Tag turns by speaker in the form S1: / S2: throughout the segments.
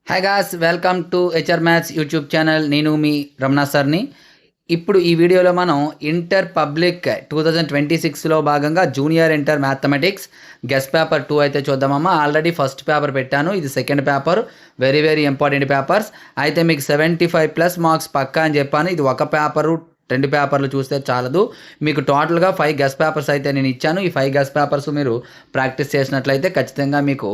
S1: Hi guys, welcome to HR maths YouTube channel. నేను మీ రమణ సార్ని. ఇప్పుడు ఈ వీడియోలో మనం ఇంటర్ పబ్లిక్ 2026లో భాగంగా junior inter mathematics guest paper 2 అయితే చూద్దామమ్మా. ఆల్రెడీ ఫస్ట్ పేపర్ పెట్టాను, ఇది second paper. Very very important papers. అయితే మీకు 75+ మార్క్స్ పక్కా అని చెప్పాను. ఇది ఒక పేపరు 2 పేపర్లు చూస్తే చాలదు, మీకు టోటల్గా 5 గెస్ట్ పేపర్స్ అయితే నేను ఇచ్చాను. ఈ 5 గెస్ట్ పేపర్స్ మీరు ప్రాక్టీస్ చేసినట్లయితే ఖచ్చితంగా మీకు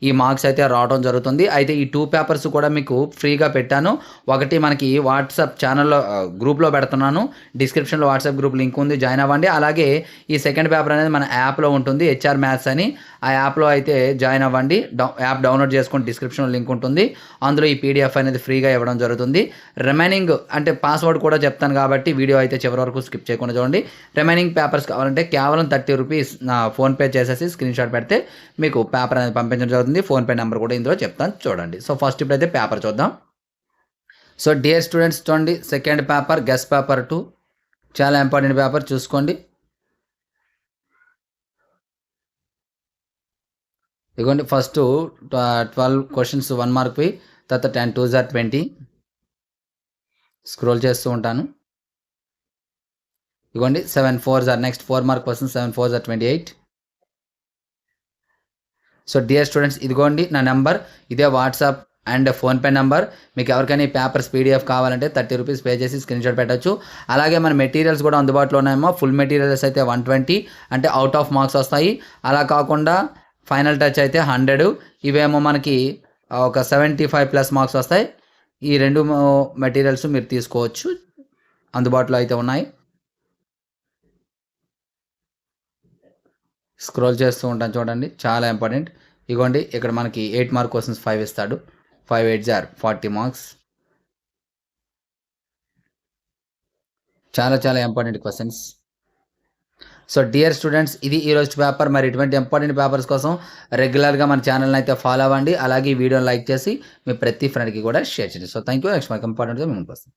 S1: ఈ మార్క్స్ అయితే రావడం జరుగుతుంది. అయితే ఈ 2 పేపర్స్ కూడా మీకు ఫ్రీగా పెట్టాను. ఒకటి మనకి వాట్సాప్ ఛానల్లో గ్రూప్లో పెడుతున్నాను, డిస్క్రిప్షన్లో వాట్సాప్ గ్రూప్ లింక్ ఉంది, జాయిన్ అవ్వండి. అలాగే ఈ సెకండ్ పేపర్ అనేది మన యాప్లో ఉంటుంది, హెచ్ఆర్ మ్యాథ్స్ అని. ఆ యాప్లో అయితే జాయిన్ అవ్వండి. యాప్ డౌన్లోడ్ చేసుకొని డిస్క్రిప్షన్లో లింక్ ఉంటుంది, అందులో ఈ పీడిఎఫ్ అనేది ఫ్రీగా ఇవ్వడం జరుగుతుంది. రిమైనింగ్ అంటే పాస్వర్డ్ కూడా చెప్తాను కాబట్టి వీడియో అయితే చివరి వరకు స్కిప్ చేయకుండా చూడండి. రిమైనింగ్ పేపర్స్ కావాలంటే కేవలం 30 రూపీస్ నా ఫోన్పే చేసేసి స్క్రీన్ షాట్ పెడితే మీకు పేపర్ అనేది పంపించడం జరుగుతుంది. ఫోన్పే నెంబర్ కూడా ఇందులో చెప్తాను చూడండి. సో ఫస్ట్ ఇప్పుడైతే పేపర్ చూద్దాం. సో డియర్ స్టూడెంట్స్, చూడండి సెకండ్ పేపర్ గెస్ట్ పేపర్ 2 చాలా ఇంపార్టెంట్ పేపర్, చూసుకోండి. ఇదిగోండి ఫస్ట్ 12 క్వశ్చన్స్ 1 మార్క్వి, తర్వాత 10 2s are 20. స్క్రోల్ చేస్తూ ఉంటాను. ఇదిగోండి 7 4s are next 4 mark questions, 7 4s are 28. So dear students, ఇదిగోండి నా నెంబర్, ఇదే వాట్సాప్ అండ్ ఫోన్పే నెంబర్. మీకు ఎవరికైనా ఈ పేపర్స్ పీడిఎఫ్ కావాలంటే 30 రూపీస్ పే చేసి స్క్రీన్ షాట్ పెట్టచ్చు. అలాగే మన మెటీరియల్స్ కూడా అందుబాటులో ఉన్నాయేమో. ఫుల్ మెటీరియల్స్ అయితే 120 అంటే అవుట్ ఆఫ్ మార్క్స్ వస్తాయి. అలా కాకుండా ఫైనల్ టచ్ అయితే 100, ఇవేమో మనకి ఒక 75+ మార్క్స్ వస్తాయి. ఈ 2 మెటీరియల్స్ మీరు తీసుకోవచ్చు, అందుబాటులో అయితే ఉన్నాయి. స్క్రోల్ చేస్తూ ఉంటాను చూడండి, చాలా ఇంపార్టెంట్. ఇగోండి ఇక్కడ మనకి 8 మార్క్ క్వశ్చన్స్ 5 ఇస్తాడు. 5 8s are 40 మార్క్స్. చాలా చాలా important questions. So dear students, ఇది ఈరోజు పేపర్. మరి ఇటువంటి ఇంపార్టెంట్ పేపర్స్ కోసం రెగ్యులర్గా మన ఛానల్ని అయితే ఫాలో అవ్వండి. అలాగే ఈ వీడియోని లైక్ చేసి మీ ప్రతి ఫ్రెండ్కి కూడా షేర్ చేయండి. So thank you. నెక్స్ట్ మనకి ఇంపార్టెంట్గా మేము వస్తాం.